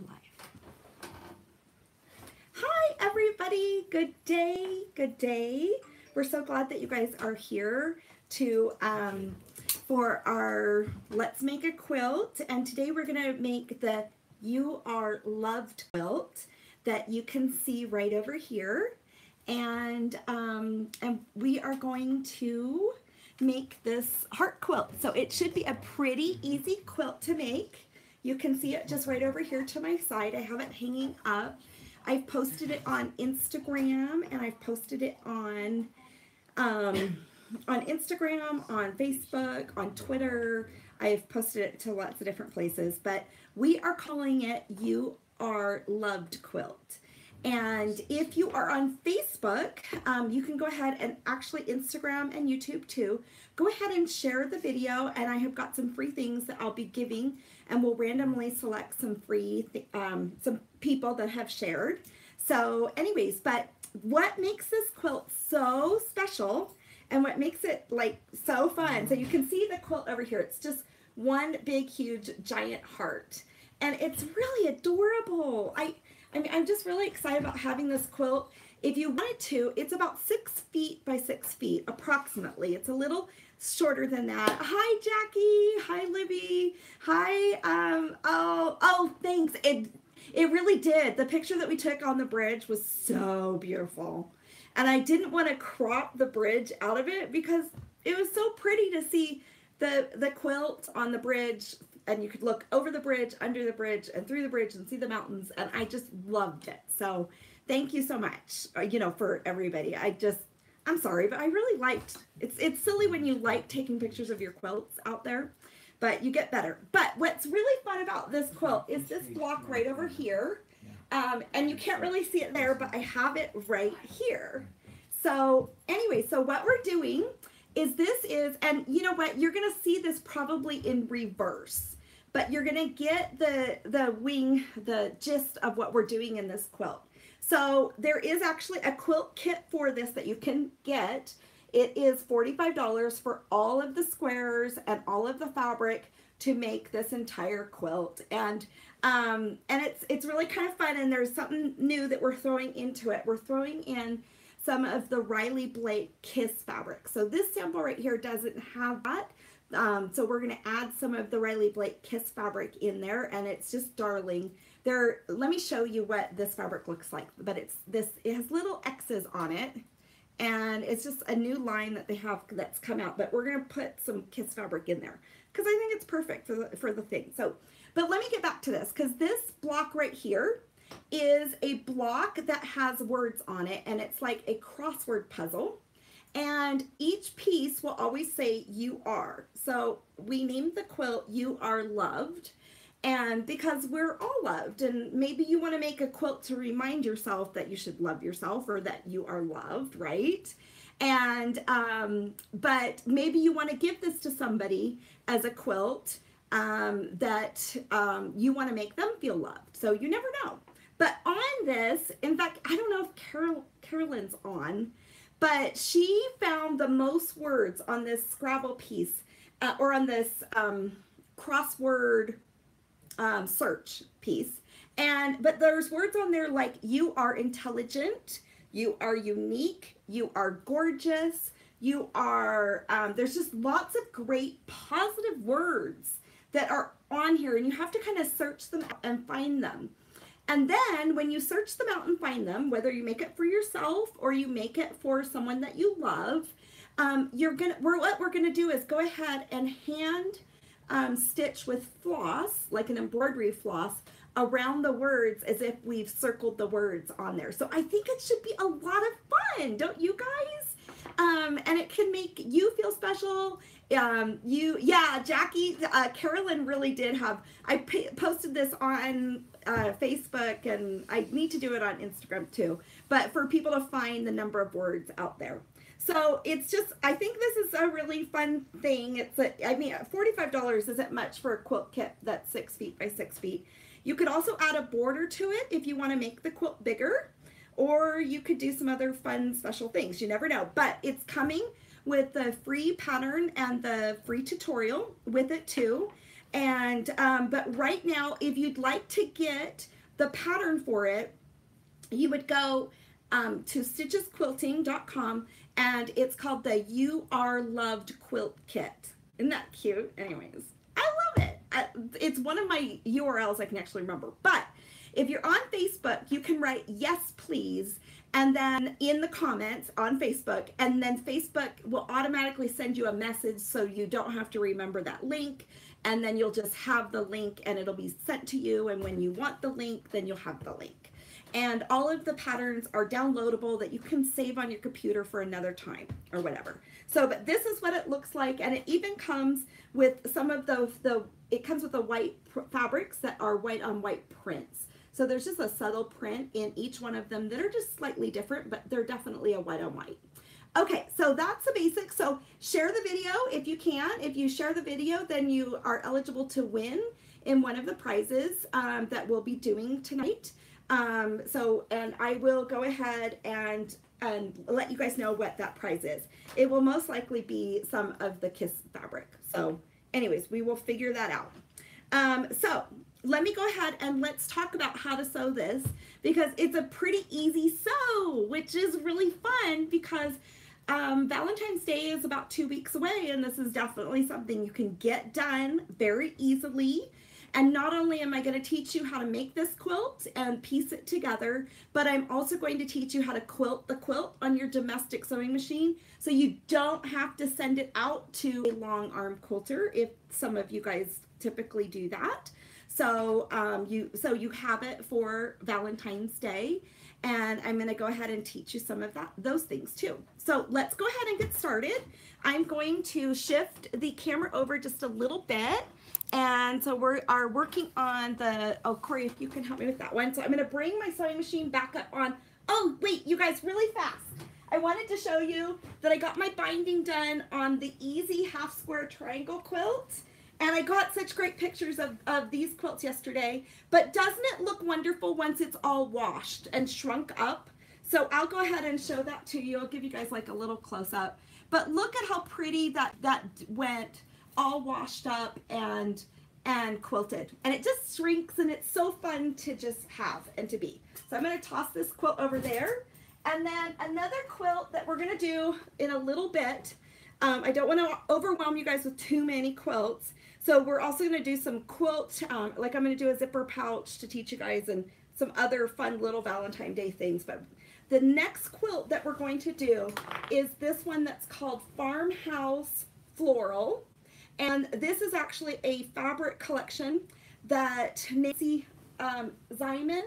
Live. Hi everybody, good day, good day. We're so glad that you guys are here to for our Let's Make a Quilt, and today we're going to make the You Are Loved quilt that you can see right over here, and we are going to make this heart quilt. So it should be a pretty easy quilt to make. You can see it just right over here to my side. I have it hanging up. I've posted it on Instagram, and I've posted it on Instagram, on Facebook, on Twitter. I've posted it to lots of different places, but we are calling it You Are Loved Quilt. And if you are on Facebook, you can go ahead and actually Instagram and YouTube too. Go ahead and share the video, and I have got some free things that I'll be giving, and we'll randomly select some free, some people that have shared. So anyways, but what makes this quilt so special and what makes it like so fun, so you can see the quilt over here, it's just one big huge giant heart, and it's really adorable. I mean, I'm just really excited about having this quilt. If you wanted to, it's about 6 feet by 6 feet approximately. It's a little shorter than that. Hi Jackie, hi Libby, hi oh thanks. It really did. The picture that we took on the bridge was so beautiful, and I didn't want to crop the bridge out of it because it was so pretty to see the quilt on the bridge, and you could look over the bridge, under the bridge, and through the bridge and see the mountains, and I just loved it. So thank you so much, you know, for everybody. I'm sorry, but I really liked, it's silly when you like taking pictures of your quilts out there, but you get better. But what's really fun about this quilt is this block right over here, and you can't really see it there, but I have it right here. So anyway, so what we're doing is and you know what, you're gonna see this probably in reverse, but you're gonna get the gist of what we're doing in this quilt. So there is actually a quilt kit for this that you can get. It is $45 for all of the squares and all of the fabric to make this entire quilt, and it's really kind of fun, and there's something new that we're throwing into it. We're throwing in some of the Riley Blake Kiss fabric. So this sample right here doesn't have that. So we're going to add some of the Riley Blake Kiss fabric in there, and it's just darling. Let me show you what this fabric looks like, but it has little X's on it, and it's just a new line that they have that's come out, but we're going to put some Kiss fabric in there because I think it's perfect for the thing. So, but let me get back to this, because this block right here is a block that has words on it, and it's like a crossword puzzle, and each piece will always say you are. So we named the quilt You Are Loved, and because we're all loved, and maybe you want to make a quilt to remind yourself that you should love yourself, or that you are loved, right? And but maybe you want to give this to somebody as a quilt that you want to make them feel loved. So you never know. But on this, in fact, I don't know if Carolyn's on, but she found the most words on this Scrabble piece, or on this crossword search piece. But there's words on there like you are intelligent, you are unique, you are gorgeous, you are, there's just lots of great positive words that are on here, and you have to kind of search them out and find them. And then when you search them out and find them, whether you make it for yourself or you make it for someone that you love, what we're gonna do is go ahead and hand stitch with floss, like an embroidery floss, around the words as if we've circled the words on there. So I think it should be a lot of fun, don't you guys? And it can make you feel special. Yeah, Jackie, Carolyn really did have, I posted this on Facebook, and I need to do it on Instagram too, but for people to find the number of words out there. So it's just, I think this is a really fun thing. I mean, $45 isn't much for a quilt kit that's 6 feet by 6 feet. You could also add a border to it if you want to make the quilt bigger, or you could do some other fun special things. You never know, but it's coming with the free pattern and the free tutorial with it too. And but right now, if you'd like to get the pattern for it, you would go to stitchesquilting.com, and it's called the You Are Loved Quilt Kit. Isn't that cute? Anyways, I love it. It's one of my URLs I can actually remember. But if you're on Facebook, you can write yes please, and then in the comments on Facebook, and then Facebook will automatically send you a message so you don't have to remember that link, and then you'll just have the link and it'll be sent to you, and when you want the link, then you'll have the link. And all of the patterns are downloadable that you can save on your computer for another time or whatever. So, but this is what it looks like, and it even comes with some of it comes with the white fabrics that are white on white prints. So there's just a subtle print in each one of them that are just slightly different, but they're definitely a white on white. Okay, so that's the basics. So share the video if you can. If you share the video, then you are eligible to win in one of the prizes that we'll be doing tonight. And I will go ahead and let you guys know what that prize is. It will most likely be some of the Kiss fabric. So anyways, we will figure that out. So let me go ahead and let's talk about how to sew this, because it's a pretty easy sew, which is really fun because Valentine's Day is about 2 weeks away, and this is definitely something you can get done very easily. And not only am I going to teach you how to make this quilt and piece it together, but I'm also going to teach you how to quilt the quilt on your domestic sewing machine, so you don't have to send it out to a long arm quilter if some of you guys typically do that. So you have it for Valentine's Day, and I'm going to go ahead and teach you some of those things too. So let's go ahead and get started. I'm going to shift the camera over just a little bit. And so we are working on oh, Corey, if you can help me with that one. So I'm going to bring my sewing machine back up on. Oh, wait, you guys, really fast. I wanted to show you that I got my binding done on the Easy Half Square Triangle quilt. And I got such great pictures of these quilts yesterday. But doesn't it look wonderful once it's all washed and shrunk up? So I'll go ahead and show that to you. I'll give you guys like a little close up. But look at how pretty that went, all washed up and quilted, and it just shrinks, and it's so fun to just have and to be. So I'm going to toss this quilt over there, and then another quilt that we're going to do in a little bit. I don't want to overwhelm you guys with too many quilts, so we're also going to do some quilt, like I'm going to do a zipper pouch to teach you guys, and some other fun little Valentine Day things. But the next quilt that we're going to do is this one that's called Farmhouse Floral. And this is actually a fabric collection that Nancy Zyman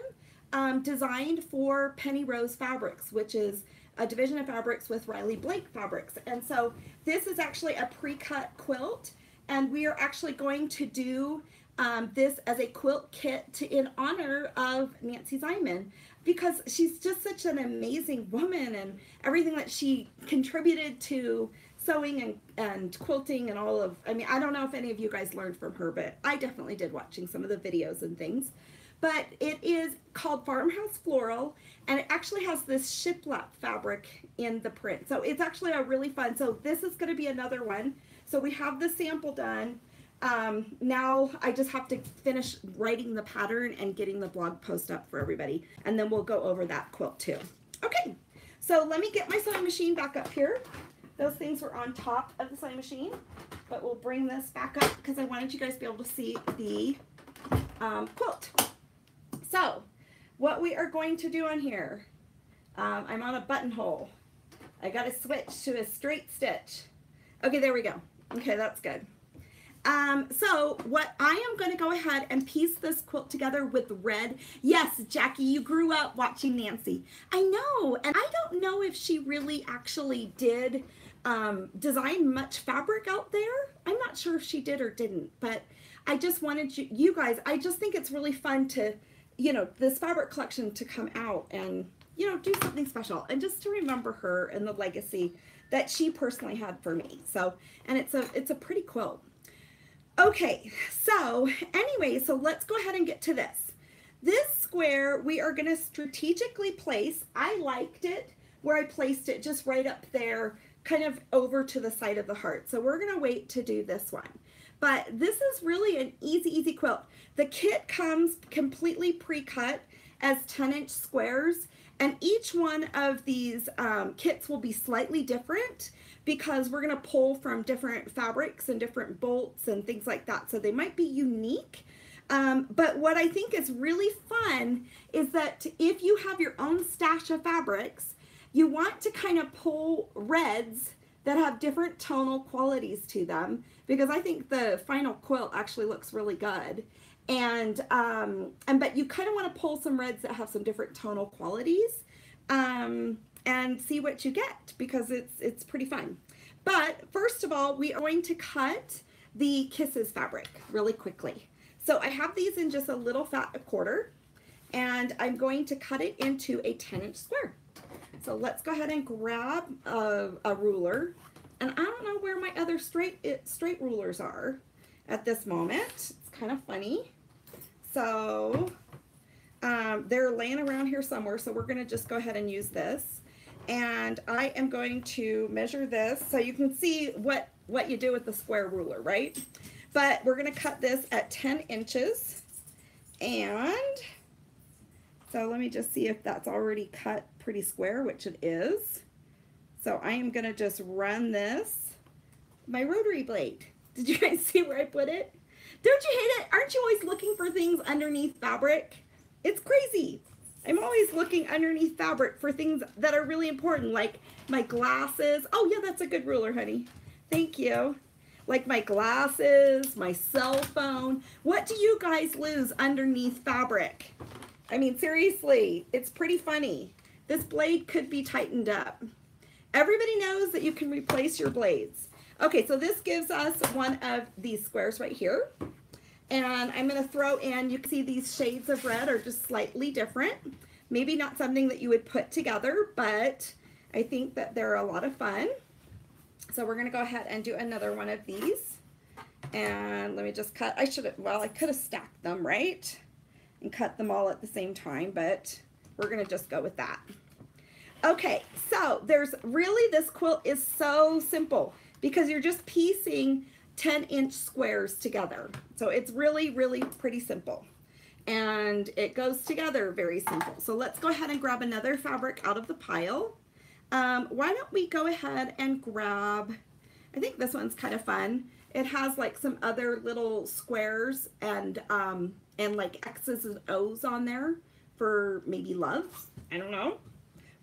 designed for Penny Rose Fabrics, which is a division of fabrics with Riley Blake Fabrics. And so this is actually a pre-cut quilt, and we are actually going to do this as a quilt kit in honor of Nancy Zyman, because she's just such an amazing woman, and everything that she contributed to sewing and quilting and all of, I mean, I don't know if any of you guys learned from her, but I definitely did, watching some of the videos and things. But it is called Farmhouse Floral, and it actually has this shiplap fabric in the print. So it's actually a really fun, so this is going to be another one. So we have the sample done. Now I just have to finish writing the pattern and getting the blog post up for everybody, and then we'll go over that quilt too. Okay, so let me get my sewing machine back up here. Those things were on top of the sewing machine, but we'll bring this back up because I wanted you guys to be able to see the quilt. So what we are going to do on here, I'm on a buttonhole. I got to switch to a straight stitch. Okay, there we go. Okay, that's good. So what I am going to go ahead and piece this quilt together with red. Yes, Jackie, you grew up watching Nancy. I know, and I don't know if she really actually did design much fabric out there. I'm not sure if she did or didn't, but I just wanted you guys, I just think it's really fun to, you know, this fabric collection to come out and, you know, do something special, and just to remember her and the legacy that she personally had for me. So, and it's a pretty quilt. Okay, so anyway, so let's go ahead and get to this. This square we are going to strategically place. I liked it where I placed it just right up there, kind of over to the side of the heart. So we're going to wait to do this one. but this is really an easy quilt. The kit comes completely pre-cut as 10-inch squares, and each one of these kits will be slightly different because we're going to pull from different fabrics and different bolts and things like that, so they might be unique. But what I think is really fun is that if you have your own stash of fabrics, you want to kind of pull reds that have different tonal qualities to them, because I think the final quilt actually looks really good. But you kind of want to pull some reds that have some different tonal qualities, and see what you get, because it's pretty fun. But first of all, we are going to cut the Kisses fabric really quickly. So I have these in just a little fat quarter, and I'm going to cut it into a 10-inch square. So let's go ahead and grab a ruler, and I don't know where my other straight rulers are at this moment. It's kind of funny. So they're laying around here somewhere, so we're going to just go ahead and use this. And I am going to measure this so you can see what you do with the square ruler, right? But we're going to cut this at 10 inches. And so let me just see if that's already cut pretty square, which it is. So I am going to just run this, my rotary blade. Did you guys see where I put it? Don't you hate it? Aren't you always looking for things underneath fabric? It's crazy. I'm always looking underneath fabric for things that are really important, like my glasses. Oh yeah, that's a good ruler, honey. Thank you. Like my glasses, my cell phone. What do you guys lose underneath fabric? I mean, seriously, it's pretty funny. This blade could be tightened up. Everybody knows that you can replace your blades. Okay, so this gives us one of these squares right here. And I'm going to throw in, you can see these shades of red are just slightly different. Maybe not something that you would put together, but I think that they're a lot of fun. So we're going to go ahead and do another one of these. And let me just cut, I could have stacked them, right? And cut them all at the same time, but we're going to just go with that. Okay, so this quilt is so simple because you're just piecing 10-inch squares together. So it's really pretty simple. And it goes together very simple. So let's go ahead and grab another fabric out of the pile. Why don't we go ahead and grab, I think this one's kind of fun. It has like some other little squares and like X's and O's on there for maybe love. I don't know.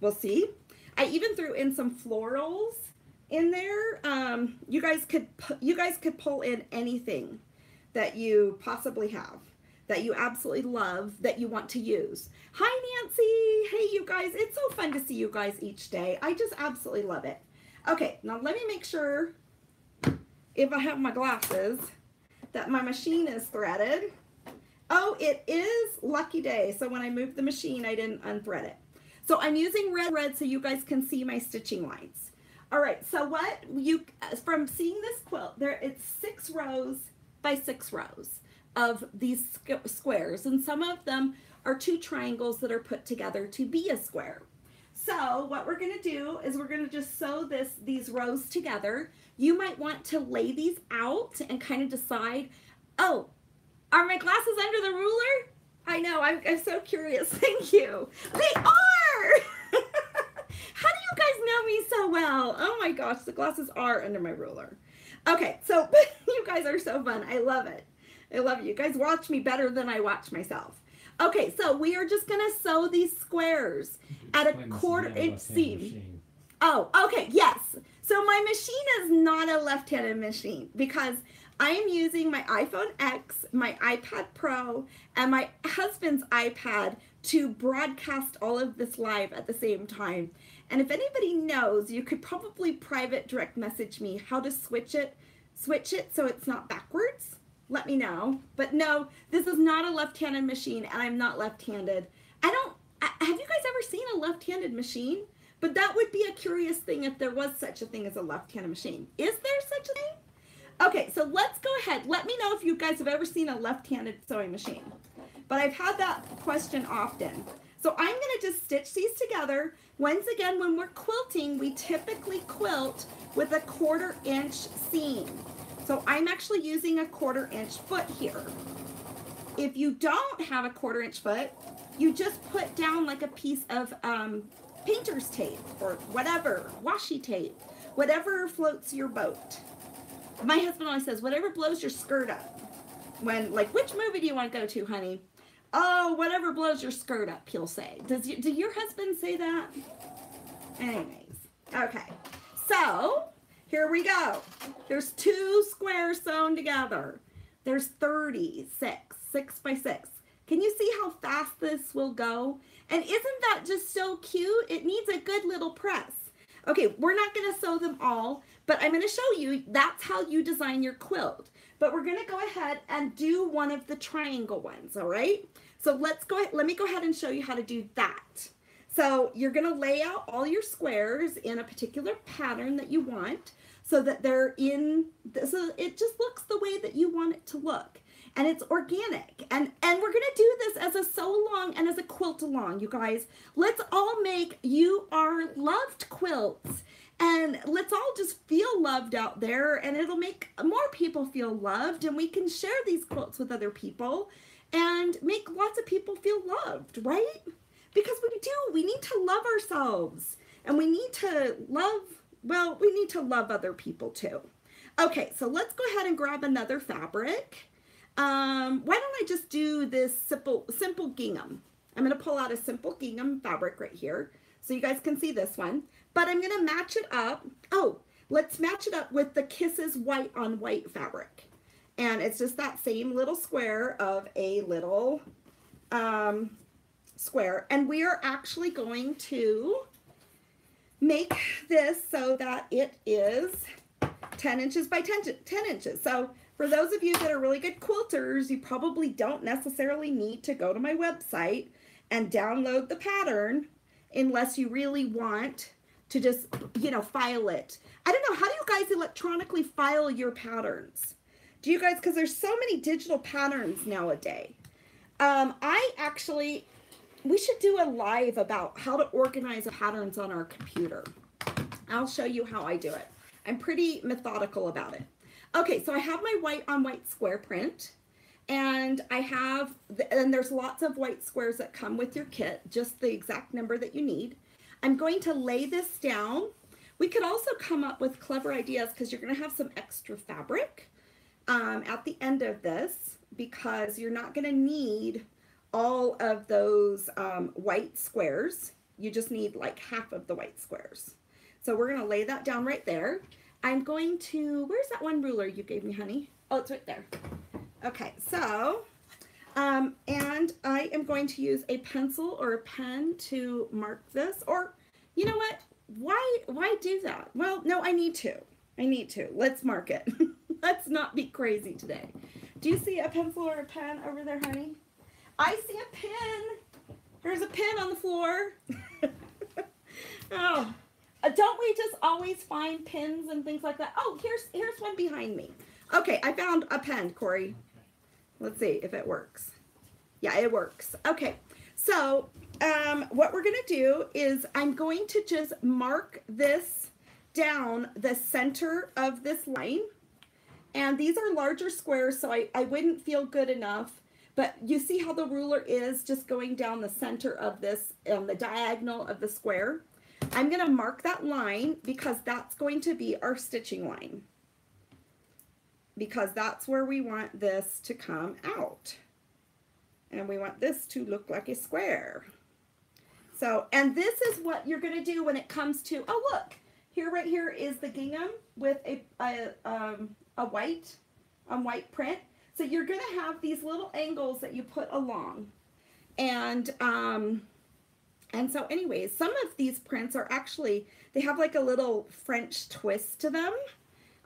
We'll see. I even threw in some florals in there. You guys could pull in anything that you possibly have, that you absolutely love, that you want to use. Hi Nancy, hey you guys, it's so fun to see you guys each day. I just absolutely love it. Okay, now let me make sure, if I have my glasses, that my machine is threaded. Oh, it is lucky day, so when I moved the machine I didn't unthread it. So I'm using red so you guys can see my stitching lines. All right, so from seeing this quilt, it's 6 rows by 6 rows of these squares, and some of them are 2 triangles that are put together to be a square. So what we're going to do is we're going to just sew these rows together. You might want to lay these out and kind of decide, oh, are my glasses under the ruler? I know, I'm so curious. Thank you. They are! How do you guys know me so well? Oh my gosh, the glasses are under my ruler. Okay, so you guys are so fun. I love it. I love it. You guys watch me better than I watch myself. Okay, so we are just going to sew these squares at a 1/4 inch seam. Oh, okay, yes. So my machine is not a left-handed machine because I am using my iPhone X, my iPad Pro, and my husband's iPad to broadcast all of this live at the same time. And if anybody knows, you could probably private direct message me how to switch it so it's not backwards. Let me know. But no, this is not a left-handed machine, and I'm not left-handed. Have you guys ever seen a left-handed machine? But that would be a curious thing if there was such a thing as a left-handed machine. Is there such a thing? Okay, so let's go ahead. Let me know if you guys have ever seen a left-handed sewing machine. But I've had that question often. So I'm going to just stitch these together. Once again, when we're quilting, we typically quilt with a 1/4 inch seam. So I'm actually using a 1/4-inch foot here. If you don't have a 1/4-inch foot, you just put down like a piece of painter's tape or whatever, washi tape, whatever floats your boat. My husband always says, whatever blows your skirt up. When, like, which movie do you want to go to, honey? Oh, whatever blows your skirt up, he'll say. Do your husband say that? Anyways, okay. So, here we go. There's 2 squares sewn together. There's 36, 6 by 6. Can you see how fast this will go? And isn't that just so cute? It needs a good little press. Okay, we're not going to sew them all, but I'm going to show you that's how you design your quilt. But we're going to go ahead and do one of the triangle ones, all right? So let's go ahead, let me go ahead and show you how to do that. So you're going to lay out all your squares in a particular pattern that you want so that they're in, so it just looks the way that you want it to look. And it's organic. And we're going to do this as a sew along and as a quilt along, you guys. Let's all make You Are Loved quilts. And let's all just feel loved out there, and it'll make more people feel loved, and we can share these quilts with other people and make lots of people feel loved, right? Because we need to love ourselves, and we need to love, well, we need to love other people too. Okay, so let's go ahead and grab another fabric. Why don't I just do this simple gingham? I'm going to pull out a simple gingham fabric right here so you guys can see this one. But I'm going to match it up. Oh, let's match it up with the Kisses white on white fabric. And it's just that same little square of a little square. And we are actually going to make this so that it is 10 inches by 10 inches. So for those of you that are really good quilters, you probably don't necessarily need to go to my website and download the pattern unless you really want to just, you know, file it. I don't know, how do you guys electronically file your patterns? Do you guys, because there's so many digital patterns nowadays. We should do a live about how to organize patterns on our computer. I'll show you how I do it. I'm pretty methodical about it. Okay, so I have my white on white square print, and and there's lots of white squares that come with your kit, just the exact number that you need. I'm going to lay this down. We could also come up with clever ideas because you're going to have some extra fabric at the end of this, because you're not going to need all of those white squares. You just need like half of the white squares. So we're going to lay that down right there. I'm going to, where's that one ruler you gave me, honey? Oh, it's right there. Okay, so, and I am going to use a pencil or a pen to mark this, or you know what? Why do that? Well, no, I need to. Let's mark it. Let's not be crazy today. Do you see a pencil or a pen over there, honey? I see a pin. There's a pin on the floor. Oh, don't we just always find pins and things like that? Oh, here's one behind me. Okay, I found a pen, Corey. Let's see if it works. Yeah, it works. Okay, so what we're going to do is I'm going to just mark this down the center of this line. And these are larger squares, so I wouldn't feel good enough. But you see how the ruler is just going down the center of this, the diagonal of the square? I'm going to mark that line because that's going to be our stitching line, because that's where we want this to come out. And we want this to look like a square. So, and this is what you're going to do when it comes to, oh look, here, right here is the gingham with a white on white print. So you're going to have these little angles that you put along. And so anyways, some of these prints are actually, they have like a little French twist to them.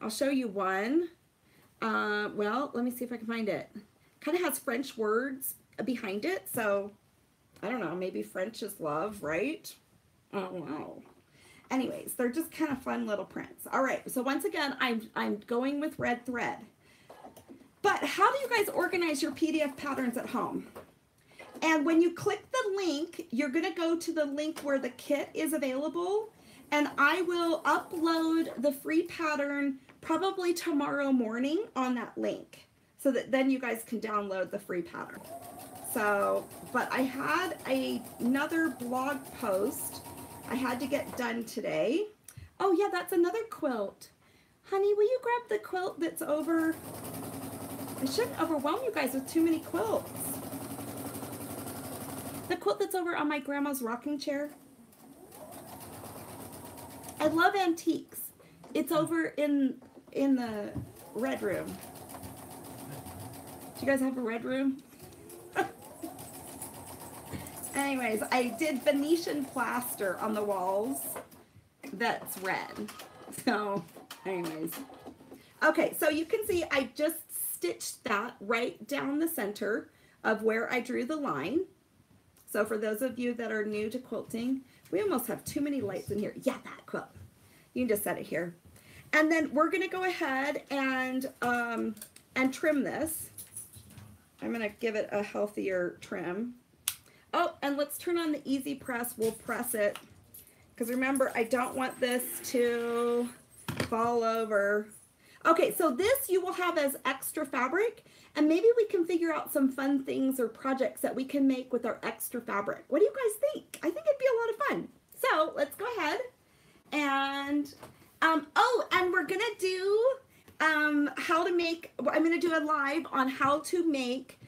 I'll show you one. Well, let me see if I can find it. Kind of has French words behind it. So I don't know, maybe French is love, right? Oh, wow. Anyways, they're just kind of fun little prints. All right, so once again, I'm going with red thread. But how do you guys organize your PDF patterns at home? And when you click the link, you're going to go to the link where the kit is available, and I will upload the free pattern probably tomorrow morning on that link, so that then you guys can download the free pattern. So, but I had another blog post I had to get done today. Oh yeah, that's another quilt. Honey, will you grab the quilt that's over? I shouldn't overwhelm you guys with too many quilts. The quilt that's over on my grandma's rocking chair. I love antiques. It's over in the red room. Do you guys have a red room? Anyways, I did Venetian plaster on the walls that's red. So, anyways. Okay, so you can see I just stitched that right down the center of where I drew the line. So for those of you that are new to quilting, we almost have too many lights in here. Yeah, that quilt. You can just set it here. And then we're going to go ahead and trim this. I'm going to give it a healthier trim. Oh, and let's turn on the easy press. We'll press it. Because remember, I don't want this to fall over. Okay, so this you will have as extra fabric. And maybe we can figure out some fun things or projects that we can make with our extra fabric. What do you guys think? I think it'd be a lot of fun. So let's go ahead and, oh, and we're going to do how to make, I'm going to do a live on how to make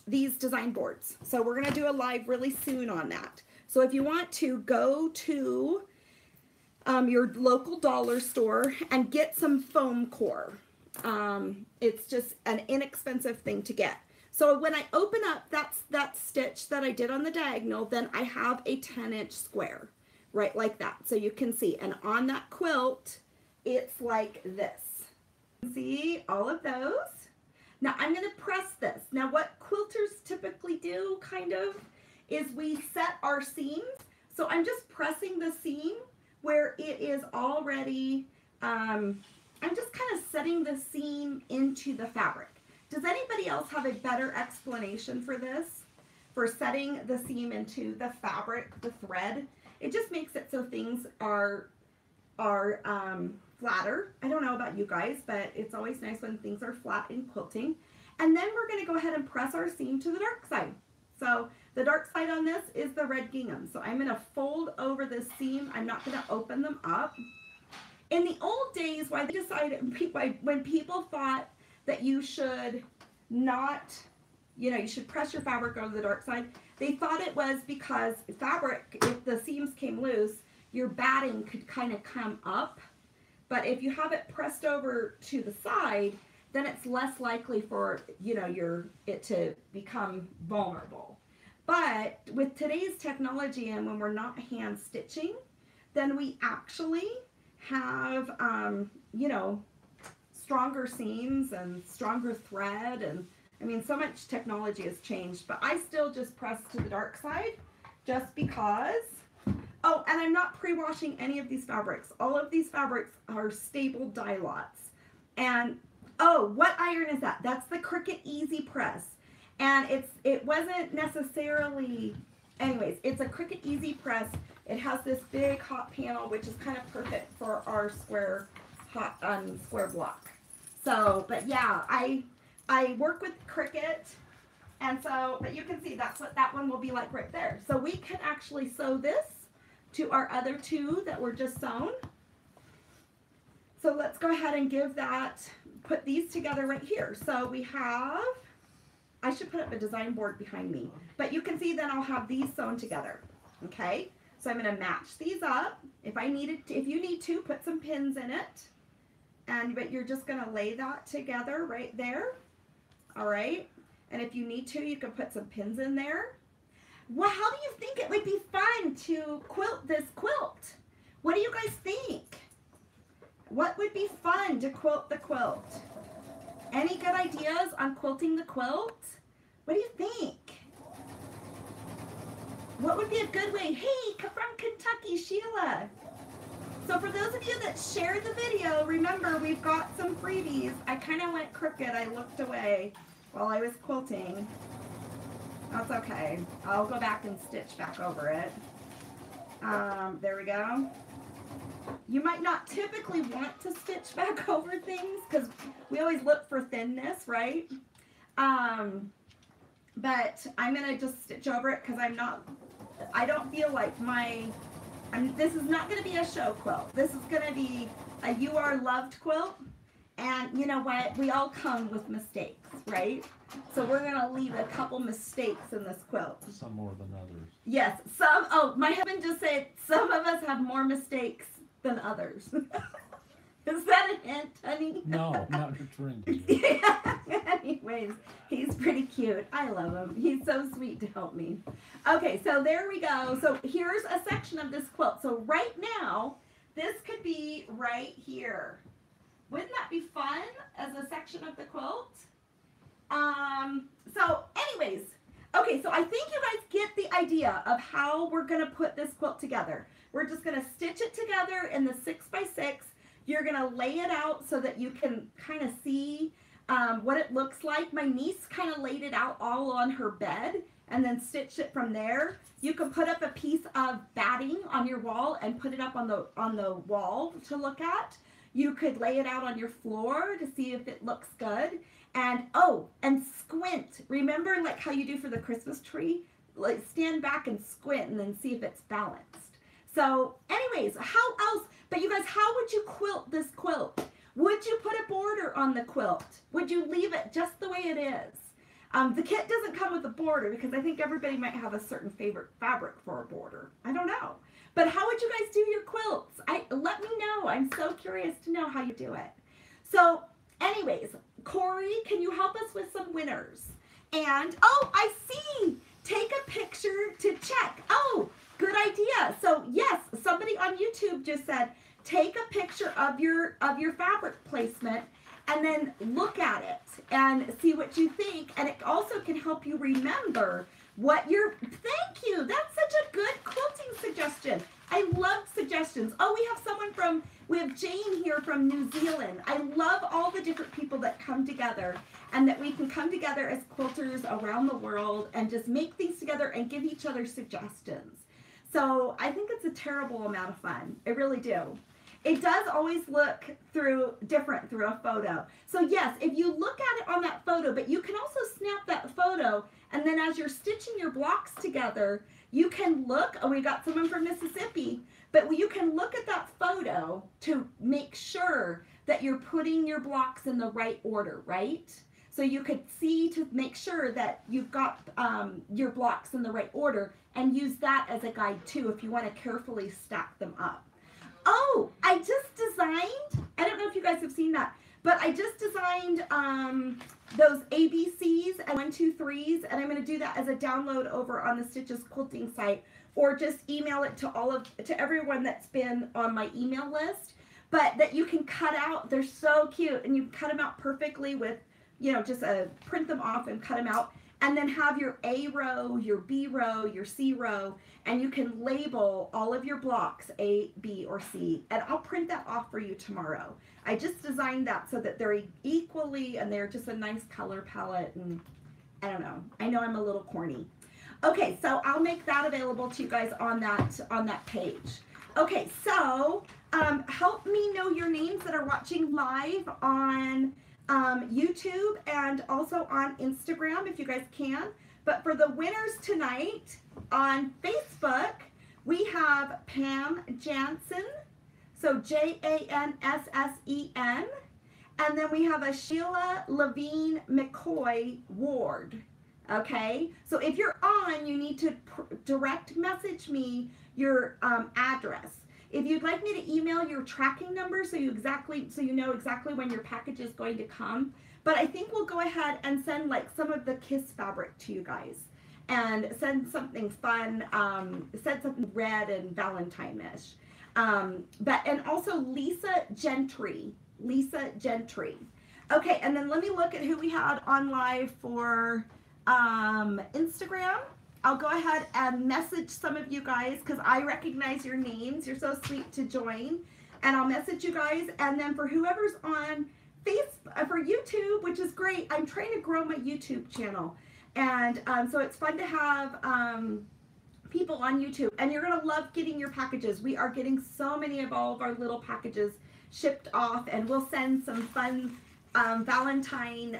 these design boards. So we're going to do a live really soon on that. So if you want to go to your local dollar store and get some foam core. It's just an inexpensive thing to get. So when I open up that stitch that I did on the diagonal, then I have a 10-inch square, right, like that. So you can see, and on that quilt, it's like this. See all of those? Now I'm going to press this. Now what quilters typically do, kind of, is we set our seams. So I'm just pressing the seam where it is already, I'm just kind of setting the seam into the fabric. Does anybody else have a better explanation for this? For setting the seam into the fabric, the thread? It just makes it so things are flatter. I don't know about you guys, but it's always nice when things are flat in quilting. And then we're going to go ahead and press our seam to the dark side. So the dark side on this is the red gingham. So I'm going to fold over this seam. I'm not going to open them up. In the old days, why they decided, when people thought that you should not, you should press your fabric over the dark side, they thought it was because fabric, if the seams came loose, your batting could kind of come up. But if you have it pressed over to the side, then it's less likely for, it to become vulnerable. But with today's technology and when we're not hand stitching, then we actually have, stronger seams and stronger thread. And I mean, so much technology has changed, but I still just press to the dark side just because. Oh, and I'm not pre-washing any of these fabrics. All of these fabrics are stable dye lots. And, oh, what iron is that? That's the Cricut Easy Press. And it wasn't necessarily, anyways, it's a Cricut Easy Press. It has this big hot panel, which is kind of perfect for our square block. So, but yeah, I work with Cricut, and so, but you can see that's what that one will be like right there. So we can actually sew this to our other two that were just sewn. So let's go ahead and put these together right here. So we have, I should put up a design board behind me, but you can see that I'll have these sewn together. Okay, so I'm going to match these up. If you need to, put some pins in it, but you're just going to lay that together right there. All right, and if you need to, you can put some pins in there. Well, how do you think it would be fun to quilt this quilt? What do you guys think? What would be fun to quilt the quilt? Any good ideas on quilting the quilt? What do you think? What would be a good way? Hey, from Kentucky, Sheila. So for those of you that shared the video, remember we've got some freebies. I kind of went crooked. I looked away while I was quilting. That's okay. I'll go back and stitch back over it. There we go. You might not typically want to stitch back over things because we always look for thinness, right? But I'm going to just stitch over it because I don't feel like this is not going to be a show quilt. This is going to be a You Are Loved quilt. And you know what? We all come with mistakes, right? So we're going to leave a couple mistakes in this quilt. Some more than others. Yes. My husband just said some of us have more mistakes than others. Is that a hint, honey? No, not referring to you. Yeah. Anyways, he's pretty cute. I love him. He's so sweet to help me. Okay, so there we go. So here's a section of this quilt. So right now, this could be right here. Wouldn't that be fun as a section of the quilt? So anyways, okay, so I think you guys get the idea of how we're going to put this quilt together. We're just going to stitch it together in the 6x6. You're going to lay it out so that you can kind of see what it looks like. My niece kind of laid it out all on her bed and then stitched it from there. You can put up a piece of batting on your wall and put it up on the wall to look at. You could lay it out on your floor to see if it looks good. And and squint. Remember like how you do for the Christmas tree? Like stand back and squint and then see if it's balanced. So anyways, how else? But you guys, how would you quilt this quilt? Would you put a border on the quilt? Would you leave it just the way it is? The kit doesn't come with a border because I think everybody might have a certain favorite fabric for a border. I don't know. But how would you guys do your quilts? Let me know. I'm so curious to know how you do it. So anyways, Corey, can you help us with some winners? And, I see. Take a picture to check. Oh, good idea. So yes, somebody on YouTube just said, take a picture of your fabric placement and then look at it and see what you think. And it also can help you remember what thank you. That's such a good quilting suggestion. I love suggestions. Oh, we have Jane here from New Zealand. I love all the different people that come together and that we can come together as quilters around the world and just make things together and give each other suggestions. So I think it's a terrible amount of fun. I really do. It does always look different through a photo. So yes, if you look at it on that photo, but you can also snap that photo, and then as you're stitching your blocks together, you can look, we got someone from Mississippi, but you can look at that photo to make sure that you're putting your blocks in the right order, right? So you could see to make sure that you've got your blocks in the right order and use that as a guide too if you want to carefully stack them up. Oh, I just designed, I don't know if you guys have seen that, but I just designed those ABCs and 1, 2, 3s, and I'm going to do that as a download over on the Stitches Quilting site, or just email it to everyone that's been on my email list, but that you can cut out. They're so cute, and you cut them out perfectly with, just print them off and cut them out, and then have your A row, your B row, your C row, and you can label all of your blocks A, B, or C, and I'll print that off for you tomorrow. I just designed that so that they're equally, and they're just a nice color palette, and I don't know. I know I'm a little corny. Okay, so I'll make that available to you guys on that page. Okay, so help me know your names that are watching live on YouTube and also on Instagram if you guys can. But for the winners tonight on Facebook, we have Pam Jansen, so Janssen, and then we have a Sheila Levine McCoy Ward. Okay, so if you're on, you need to direct message me your address. If you'd like me to email your tracking number so you know exactly when your package is going to come, but I think we'll go ahead and send like some of the Kiss fabric to you guys and send something fun, send something red and Valentine-ish. And also Lisa Gentry. Okay, and then let me look at who we had on live for Instagram. I'll go ahead and message some of you guys because I recognize your names. You're so sweet to join. And I'll message you guys. And then for whoever's on Facebook, for YouTube, which is great, I'm trying to grow my YouTube channel. And so it's fun to have people on YouTube, and you're going to love getting your packages. We are getting so many of all of our little packages shipped off, and we'll send some fun Valentine.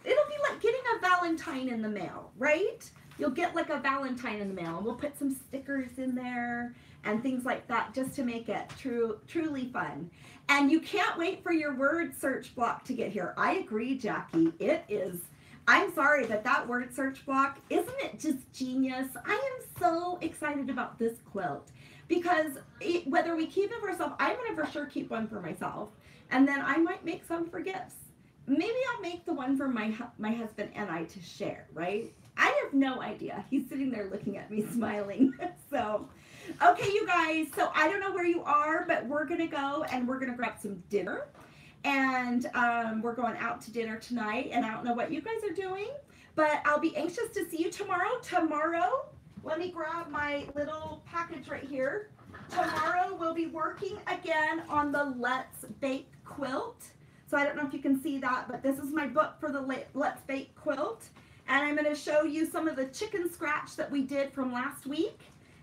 It'll be like getting a Valentine in the mail, right? You'll get like a Valentine in the mail, and we'll put some stickers in there and things like that just to make it truly fun. And you can't wait for your word search block to get here. I agree, Jackie. It is. I'm sorry that word search block, isn't it just genius? I am so excited about this quilt because whether we keep it for ourselves, I'm going to for sure keep one for myself. And then I might make some for gifts. Maybe I'll make the one for my husband and I to share, right? I have no idea. He's sitting there looking at me smiling. So, okay, you guys. So I don't know where you are, but we're going to go and we're going to grab some dinner. And we're going out to dinner tonight, and I don't know what you guys are doing, but I'll be anxious to see you tomorrow. Tomorrow, let me grab my little package right here. Tomorrow we'll be working again on the Let's Bake quilt. So I don't know if you can see that, but this is my book for the Let's Bake quilt. And I'm going to show you some of the chicken scratch that we did from last week.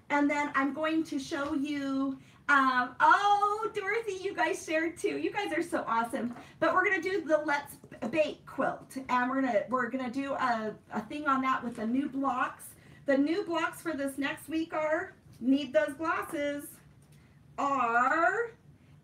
And then I'm going to show you oh, Dorothy, you guys shared too. You guys are so awesome. But we're gonna do the Let's Bake quilt, and we're gonna do a thing on that with the new blocks. The new blocks for this next week are, need those glasses,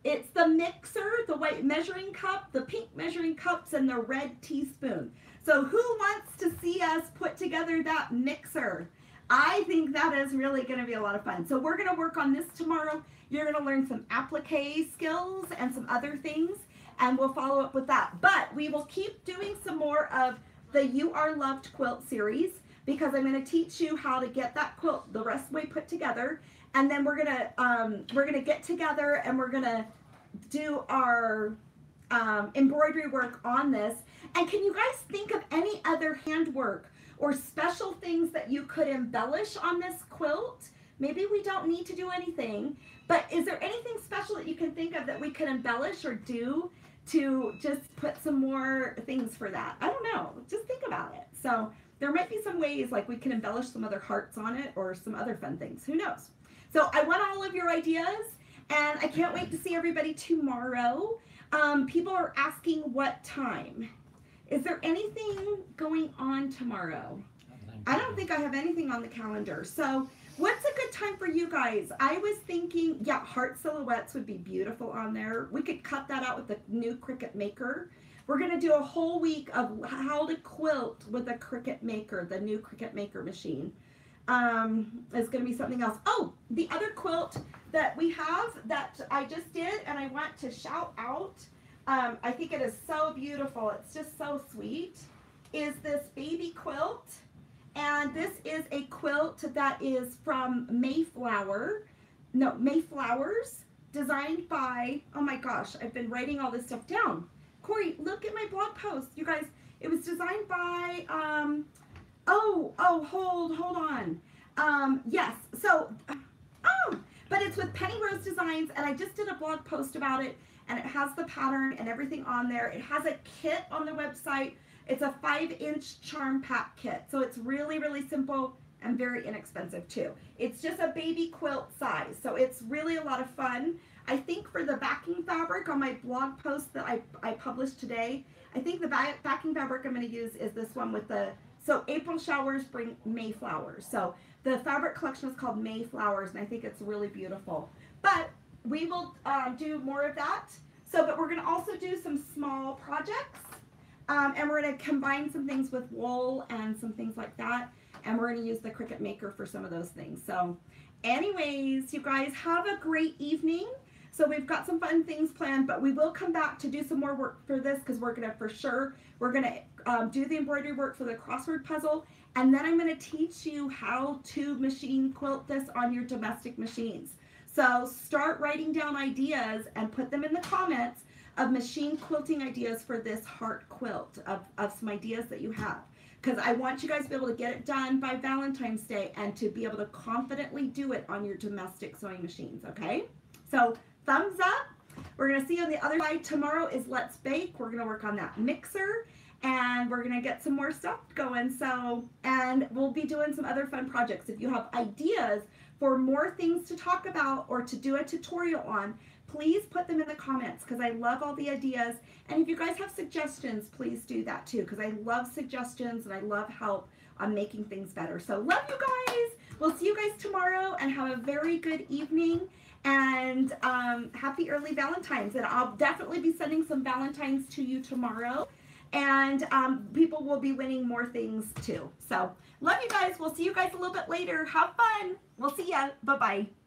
it's the mixer, the white measuring cup, the pink measuring cups, and the red teaspoon. So who wants to see us put together that mixer? I think that is really going to be a lot of fun. So we're going to work on this tomorrow. You're going to learn some applique skills and some other things, and we'll follow up with that. But we will keep doing some more of the You Are Loved quilt series, because I'm going to teach you how to get that quilt the rest way put together. And then we're going to get together and we're going to do our embroidery work on this. And can you guys think of any other handwork or special things that you could embellish on this quilt? Maybe we don't need to do anything, but is there anything special that you can think of that we could embellish or do to just put some more things for that? I don't know. Just think about it. So there might be some ways like we can embellish some other hearts on it or some other fun things. Who knows? So I want all of your ideas, and I can't wait to see everybody tomorrow. People are asking what time. Is there anything going on tomorrow? I don't think I have anything on the calendar. So what's a good time for you guys? I was thinking, yeah, heart silhouettes would be beautiful on there. We could cut that out with the new Cricut Maker. We're going to do a whole week of how to quilt with a Cricut Maker, the new Cricut Maker machine. It's going to be something else. Oh, the other quilt that we have that I just did and I want to shout out, I think it is so beautiful, it's just so sweet, is this baby quilt. And this is a quilt that is from Mayflowers, designed by, oh my gosh, I've been writing all this stuff down. Corey, look at my blog post. You guys, it was designed by, hold on. Yes, so, but it's with Penny Rose Designs, and I just did a blog post about it, and it has the pattern and everything on there. It has a kit on the website. It's a 5-inch charm pack kit, so it's really, really simple and very inexpensive too. It's just a baby quilt size, so it's really a lot of fun. I think for the backing fabric on my blog post that I published today, I think the backing fabric I'm going to use is this one with the, so April showers bring Mayflowers. So the fabric collection is called Mayflowers, and I think it's really beautiful. But we will do more of that. So, but we're going to also do some small projects. And we're going to combine some things with wool and some things like that. And we're going to use the Cricut Maker for some of those things. So anyways, you guys have a great evening. So we've got some fun things planned, but we will come back to do some more work for this, because we're going to, for sure, we're going to do the embroidery work for the crossword puzzle. And then I'm going to teach you how to machine quilt this on your domestic machines. So start writing down ideas and put them in the comments of machine quilting ideas for this heart quilt, of some ideas that you have. Because I want you guys to be able to get it done by Valentine's Day and to be able to confidently do it on your domestic sewing machines, okay? So thumbs up. We're going to see you on the other side. Tomorrow is Let's Bake. We're going to work on that mixer. and we're going to get some more stuff going. So, and we'll be doing some other fun projects. If you have ideas for more things to talk about or to do a tutorial on, please put them in the comments, because I love all the ideas. And if you guys have suggestions, please do that too, because I love suggestions and I love help on making things better. So love you guys. We'll see you guys tomorrow, and have a very good evening, and happy early Valentines. And I'll definitely be sending some Valentines to you tomorrow, and people will be winning more things too. So love you guys. We'll see you guys a little bit later. Have fun. We'll see ya. Bye-bye.